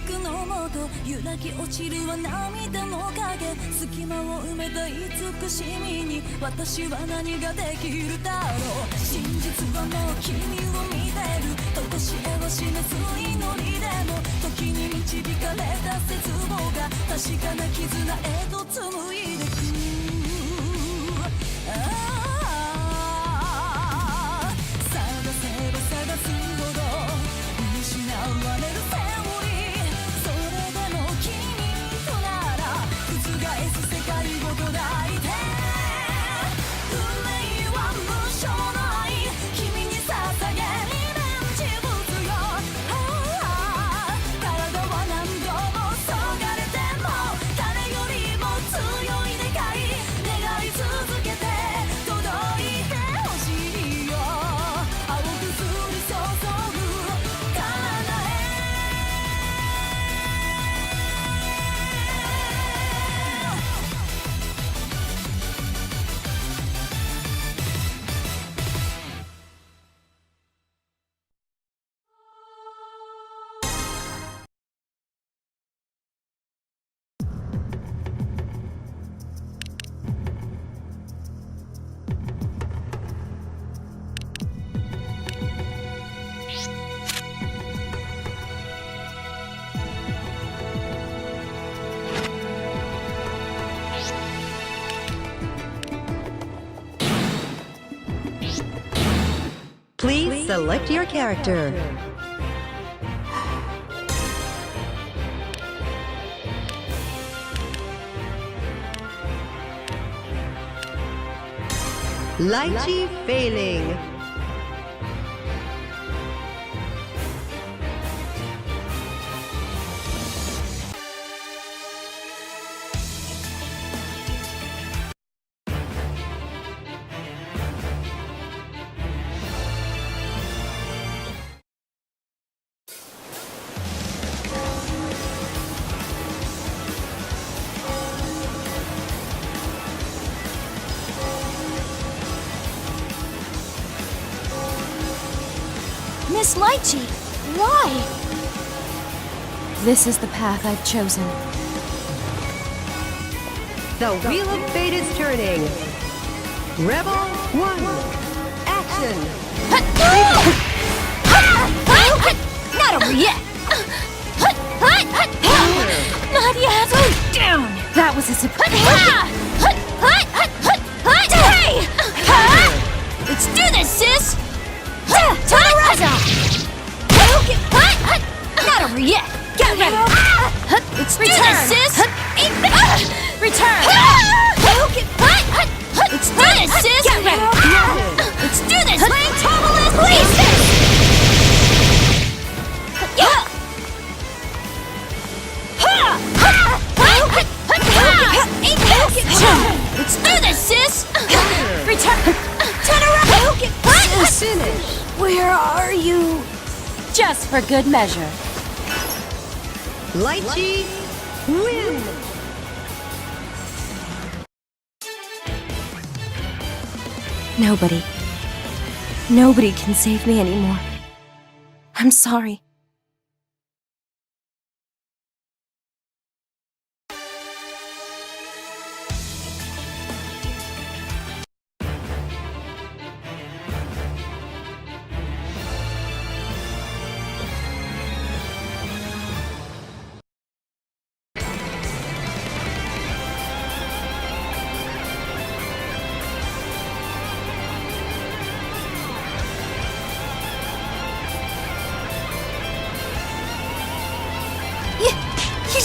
僕のもと揺らぎ落ちるは涙の影隙間を埋めた慈しみに私は何ができるだろう真実はもう君を見てるとこしえを示す祈りでも時に導かれた絶望が確かな絆へと紡いでく探せば探すほど失われるセオリーそれでも君となら覆す世界を捉えて運命は無償の愛君に捧げリベンジ物よ体は何度もそがれても誰よりも強い願い願い続けて届いてほしいよ青く降り注ぐ体へPlease select your character. Litchi failing. Miss Litchi, why? This is the path I've chosen. The wheel of fate is turning. Rebel 1. Action. Not over yet! Not yet! Down! That was a surprise! Hey! Let's do this, sis! Not over yet! Get ready! Let's do this, sis! Return! Let's do this, sis! Get ready! Let's do this! Playing Tobalist, please! Let's do this, sis! Return! Turn around! Finish. Where are you? Just for good measure. Litchi win. Nobody can save me anymore. I'm sorry.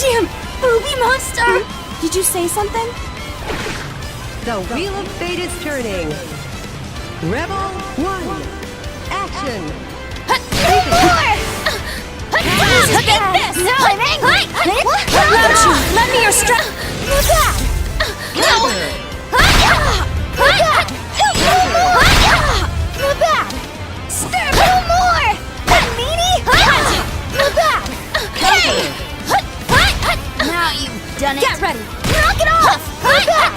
Damn! Booby monster! Did you say something? The wheel of fate is turning. Rebel 1. Action. More! Get this! Now I'm angry! Lend me your strength! Look out! No! Look out! Not bad! Stir no more! Meanie! Not bad! Hey! Now you've done it! Get ready! Knock it off! Not bad!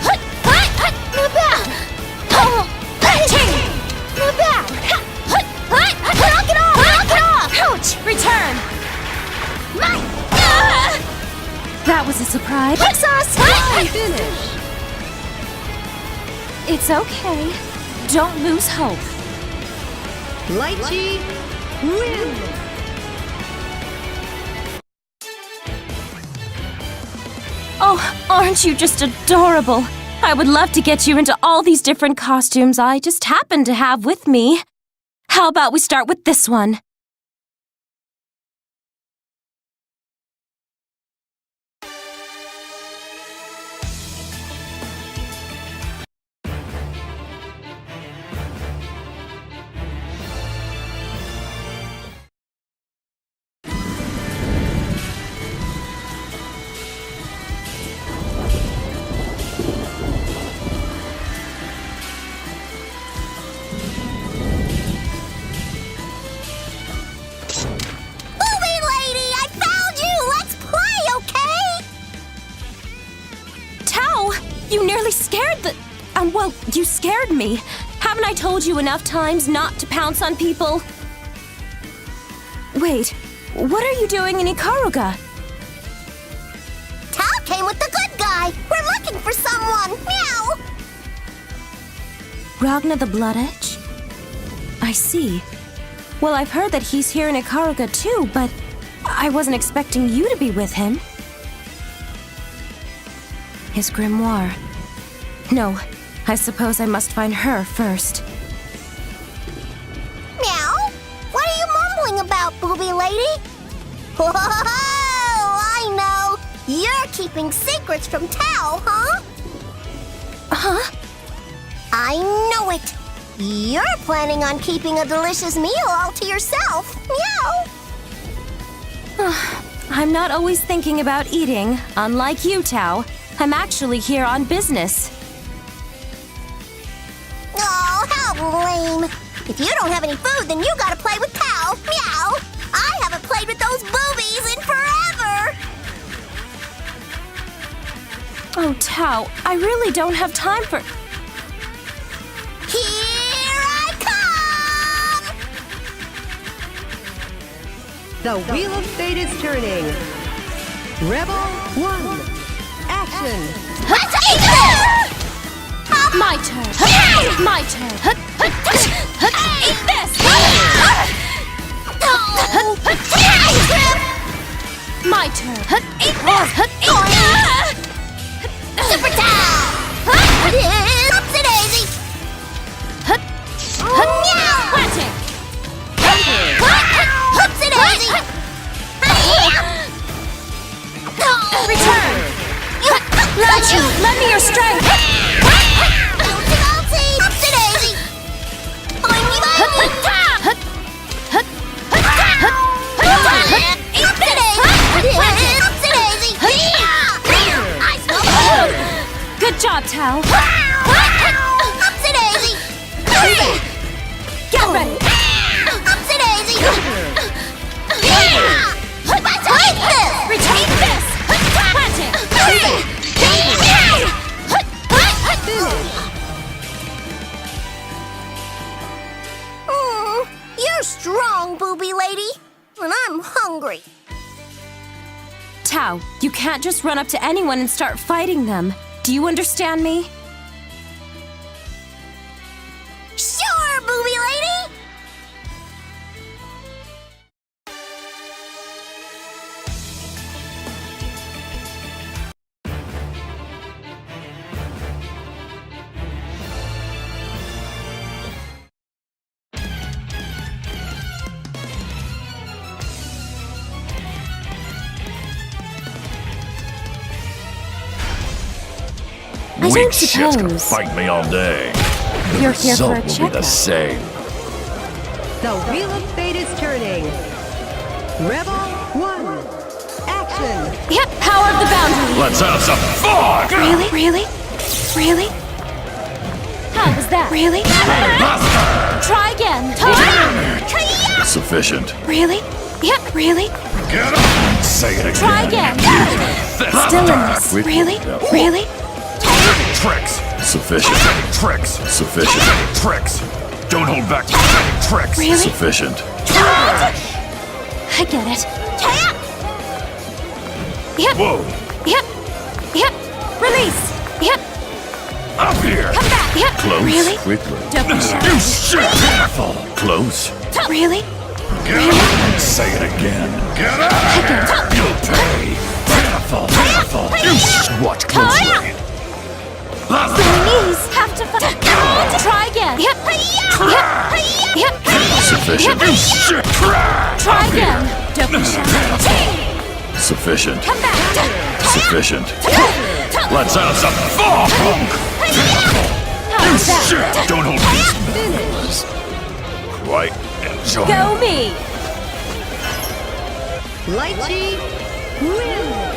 Not bad! Not bad! Knock it off! Knock it off! Ouch! Return! surprised. Exhaust! Finish. It's okay. Don't lose hope. Litchi win. Oh, aren't you just adorable? I would love to get you into all these different costumes I just happen to have with me. How about we start with this one? Movie lady, I found you! Let's play, okay? Tao, you nearly scared the... well, you scared me. Haven't I told you enough times not to pounce on people? Wait, what are you doing in Ikaruga? Tao came with the good guy. We're looking for someone. Meow! Ragna the Blood Edge? I see. Well, I've heard that he's here in Ikaruga too, but I wasn't expecting you to be with him. His grimoire. No, I suppose I must find her first. Meow? What are you mumbling about, booby lady? Whoa, I know. You're keeping secrets from Tao, huh? Huh? I know it. You're planning on keeping a delicious meal all to yourself. Meow. I'm not always thinking about eating, unlike you, Tao. I'm actually here on business. Oh, how lame. If you don't have any food, then you gotta play with Tao. Meow. I haven't played with those boobies in forever. Oh, Tao, I really don't have time for... Here I come! The Wheel of Fate is turning. Rebel 1. Action. My turn! My turn! Eat this! My turn! Eat this! Super Tao! Oopsie daisy! Meow! Planting! Oopsie daisy! Return! Litchi, lend me your strength! Bouncy bouncy! Oopsie daisy! Boingy boingy! Oopsie daisy! Oopsie daisy! I smell Good job, Tao. Oopsie daisy! Get ready! Oopsie daisy! Take this! Retain this! Planting! You're strong, booby lady. And I'm hungry. Tao, you can't just run up to anyone and start fighting them. Do you understand me? Sure, booby lady! I Weak don't shit's gonna suppose fight me all day. The you're here for result a will be the checkup. same. The Wheel of Fate is turning. Rebel 1. Action. Yep, power of the boundary. Let's have some fun! Really? Really? Really? How was that? Really? Try again. Sufficient. Really? Yep, really? Get up! Say it again. Try again. This Still in time. this. We- Really? Yeah. Really? Tricks. Sufficient. Tricks. Sufficient. Tricks. Don't hold back. Tricks. Really? Sufficient. I get it. Yep. Whoa. Yep. Release! Yep. Up here! Come back! Yep. Close. Really? Quickly. Don't be shy. You shit! Careful! Close. Really? Get out! Say it again. Get out of here! You'll pay! Careful! Careful! You watch closely! Knees have to try again. Yep. Yep. Sufficient. You shit! Try again. Don't be shy. Sufficient. Come back. Sufficient. Let's have some fun! You shit! Don't hold these members. Quite enjoy. Go me. Litchi wins.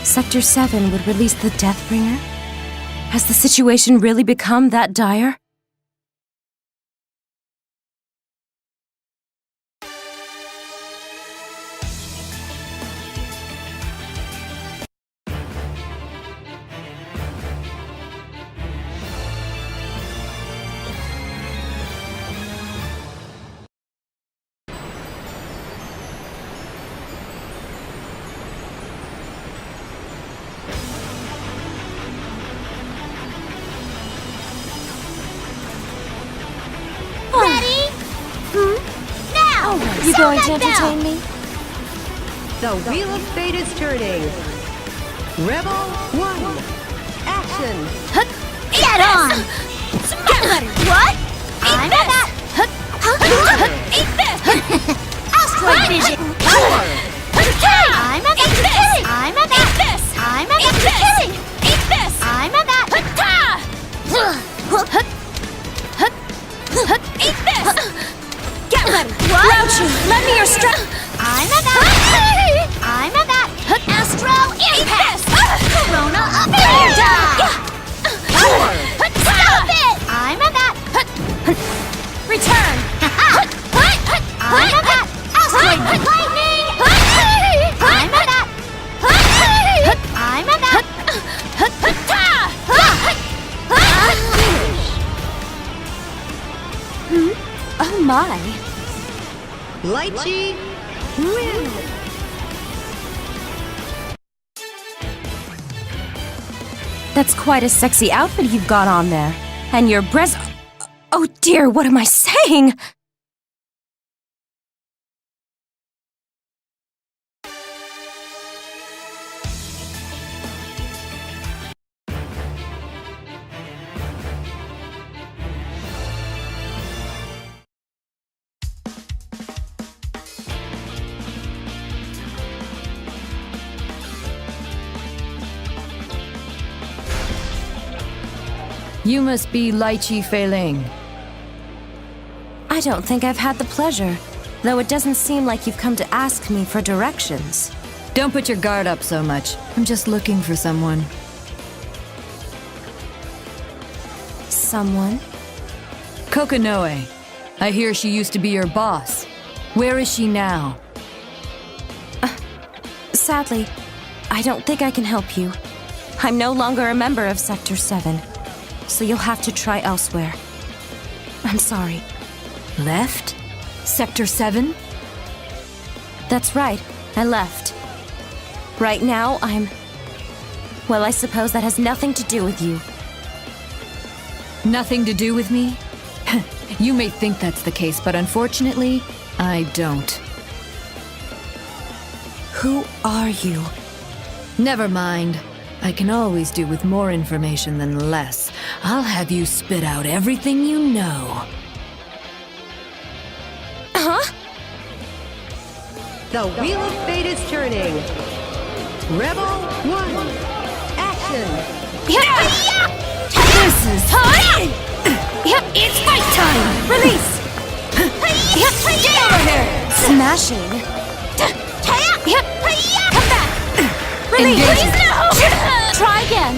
Sector 7 would release the Deathbringer? Has the situation really become that dire? Ready? Now! You going to entertain me? The Wheel of Fate is turning. Rebel 1. Action. Get on! Get ready! What? I'm that! Eat this! Asteroid vision! I'm a that! I'm a that! I'm a that! Eat this! I'm a that! Eat this! Get ready! What? Grouchy, lend me your strength! I'm a that! I'm a that! Astro impact! Corona up there! Stop it! I'm a that! Return! I'm a that! Asteroid lightning! I'm a that! I'm a that! Oh my! Litchi wins. That's quite a sexy outfit you've got on there. And your breast... Oh dear, what am I saying? You must be Litchi Faye Ling. I don't think I've had the pleasure, though it doesn't seem like you've come to ask me for directions. Don't put your guard up so much. I'm just looking for someone. Someone? Kokonoe. I hear she used to be your boss. Where is she now? Sadly, I don't think I can help you. I'm no longer a member of Sector 7, so you'll have to try elsewhere. I'm sorry. Left? Sector 7? That's right, I left. Right now, well, I suppose that has nothing to do with you. Nothing to do with me? You may think that's the case, but unfortunately, I don't. Who are you? Never mind. I can always do with more information than less. I'll have you spit out everything you know. Huh? The Wheel of Fate is turning. Rebel 1. Action. This is it's fight time! Release! Get over here! Smashing! Come back! Release! Engage. No! Try again!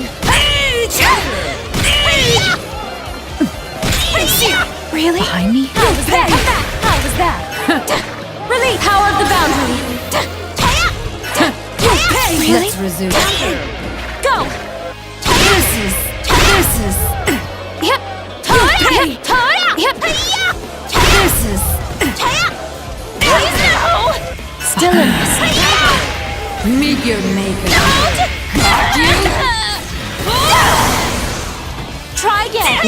Really? Behind me? How was that? How was that? Release! Power of the boundary! Really? Let's resume. Go! This is... This is... still in this. Meet your maker. Got you? Try again.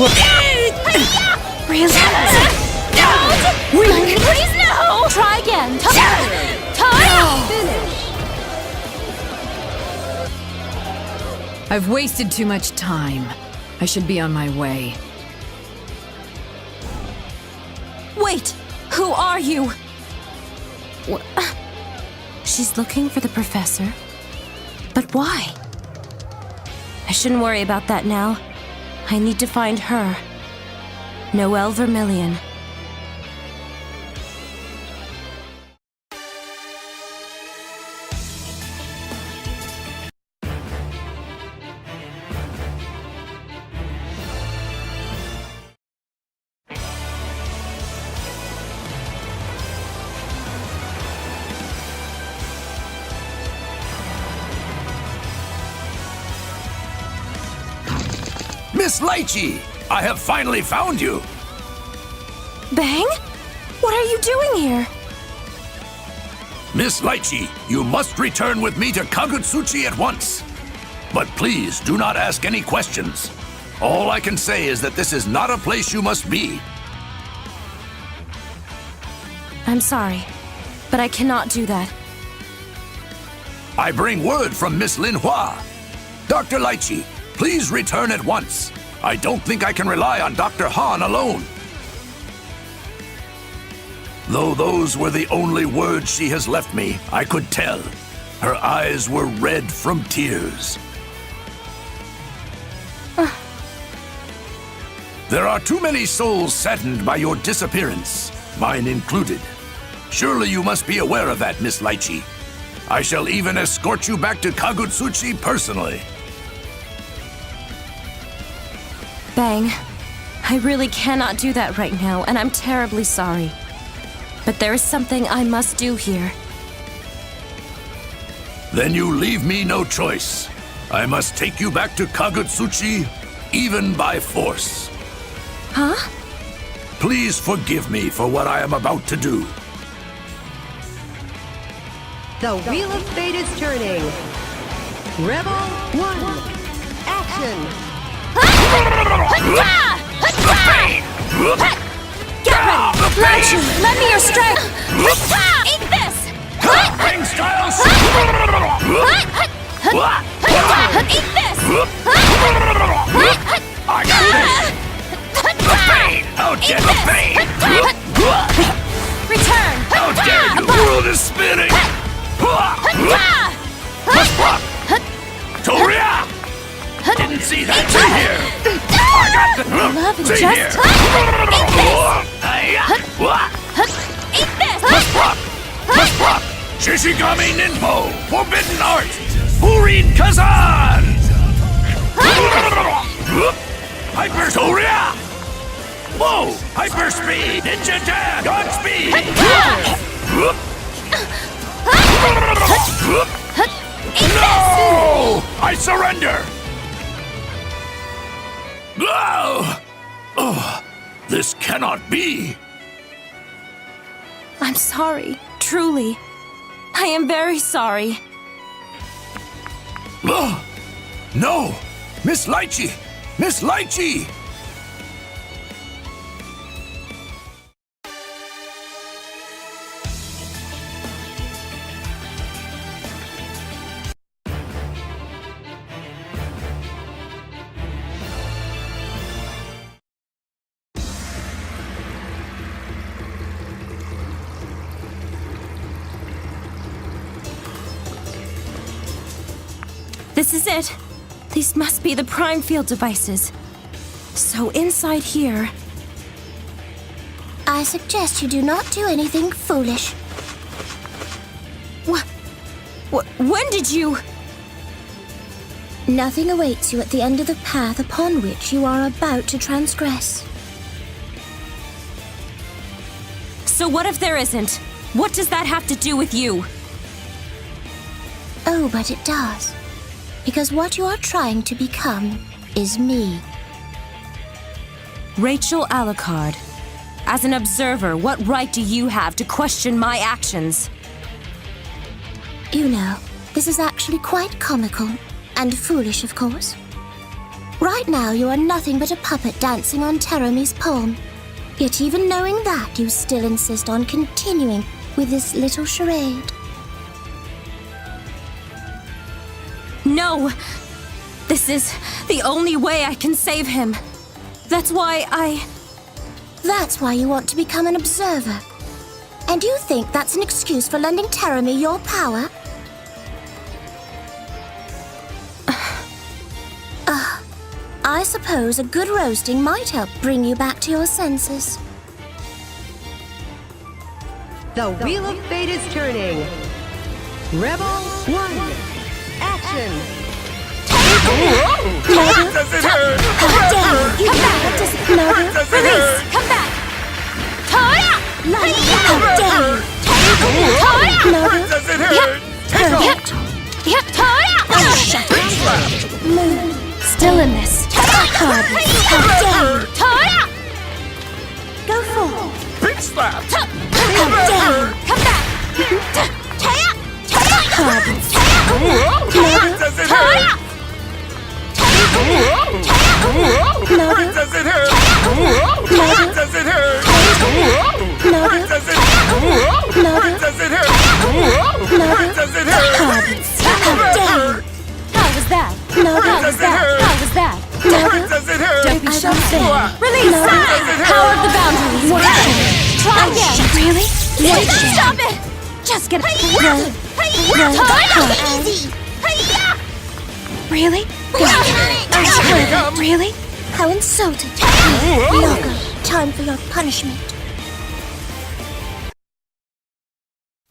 Really? Please no! Try again. I've wasted too much time. I should be on my way. Wait! Who are you? She's looking for the professor? But why? I shouldn't worry about that now. I need to find her. Noelle Vermillion. Miss Litchi, I have finally found you. Bang? What are you doing here? Miss Litchi, you must return with me to Kagutsuchi at once. But please do not ask any questions. All I can say is that this is not a place you must be. I'm sorry, but I cannot do that. I bring word from Miss Lin Hua. Dr. Litchi, please return at once. I don't think I can rely on Dr. Han alone. Though those were the only words she has left me, I could tell. Her eyes were red from tears. There are too many souls saddened by your disappearance, mine included. Surely you must be aware of that, Miss Litchi. I shall even escort you back to Kagutsuchi personally. Bang. I really cannot do that right now, and I'm terribly sorry. But there is something I must do here. Then you leave me no choice. I must take you back to Kagutsuchi, even by force. Huh? Please forgive me for what I am about to do. The Wheel of Fate is turning. Rebel 1. Action! Get ready! Litchi, lend me your strength! Eat this! Ring Styles! Eat this! I got this! The pain! How dare the pain! Return! How dare you! The world is spinning! Toria! Didn't see that! See here! I got the... Love and See just... here! Eat this! Shishigami Ninpo! Forbidden Art! Furin Kazan! Hyper Toria! Whoa! Hyper Speed! Ninja Dash! Godspeed! No! I surrender! Oh, this cannot be! I'm sorry, truly. I am very sorry. No! Miss Litchi! Miss Litchi! This is it. These must be the Prime Field devices. So inside here... I suggest you do not do anything foolish. When did you... Nothing awaits you at the end of the path upon which you are about to transgress. So what if there isn't? What does that have to do with you? Oh, but it does. Because what you are trying to become is me. Rachel Alucard. As an observer, what right do you have to question my actions? You know, this is actually quite comical. And foolish, of course. Right now, you are nothing but a puppet dancing on Terumi's palm. Yet even knowing that, you still insist on continuing with this little charade. No! This is the only way I can save him. That's why That's why you want to become an observer. And you think that's an excuse for lending Terumi your power? I suppose a good roasting might help bring you back to your senses. The Wheel of Fate is turning. Rebel 1, action! Does it hurt? How dare you! Does it matter? Does it hurt? come back! Tora! How dare you! Tora! Does it hurt? Take off! Tora! Shut up! Moon. Still in this. How dare you! Tora! Go for it! Big slap! How dare you! Come back! Does it hurt? Does it hurt? Does it hurt? Does it hurt? Does it hurt? How dare you! How was that? No, Does it hurt? How was that? Does it hurt? Don't be I shy. don't say. Release! No. Does it hurt? Power of the boundaries. Try again. Really? Stop it! Just get it. Easy! Really? Come. Really? How insulting! Logo, time for your punishment.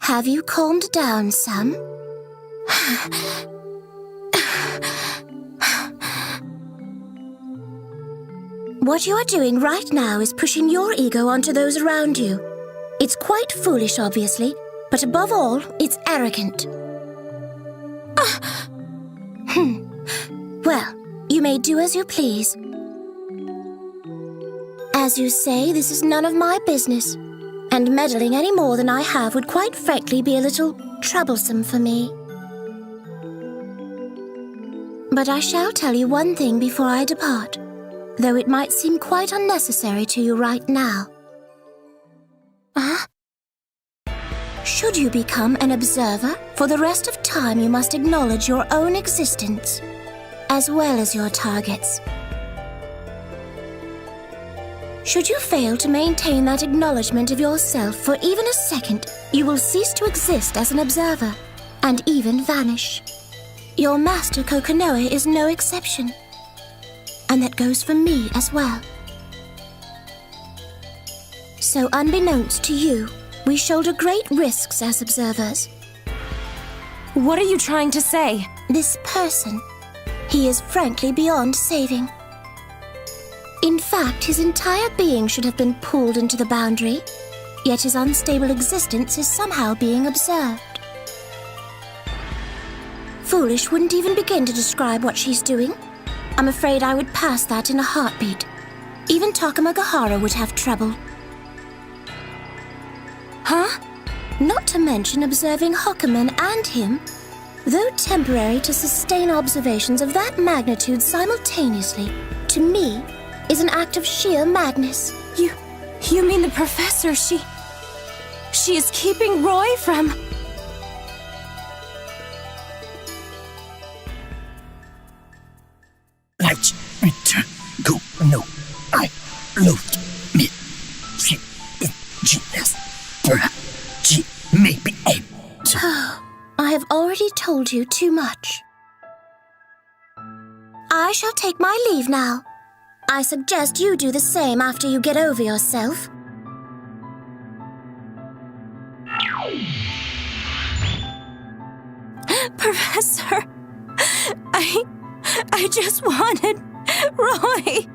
Have you calmed down some? What you are doing right now is pushing your ego onto those around you. It's quite foolish, obviously, but above all, it's arrogant. Well, you may do as you please. As you say, this is none of my business, and meddling any more than I have would quite frankly be a little troublesome for me. But I shall tell you one thing before I depart, though it might seem quite unnecessary to you right now. Should you become an observer, for the rest of time you must acknowledge your own existence, as well as your targets. Should you fail to maintain that acknowledgement of yourself for even a second, you will cease to exist as an observer, and even vanish. Your master Kokonoe is no exception. And that goes for me as well. So unbeknownst to you, we shoulder great risks as observers. What are you trying to say? This person, he is frankly beyond saving. In fact, his entire being should have been pulled into the boundary, yet his unstable existence is somehow being observed. Foolish wouldn't even begin to describe what she's doing. I'm afraid I would pass that in a heartbeat. Even Takamagahara would have trouble. Huh? Not to mention observing Hokuman and him, though temporary to sustain observations of that magnitude simultaneously, to me, is an act of sheer madness. You mean the professor, she is keeping Roy from... Let's return to no. I loved me. She is genius. Perhaps she may be able to. I have already told you too much. I shall take my leave now. I suggest you do the same after you get over yourself. Professor, I just wanted Roy.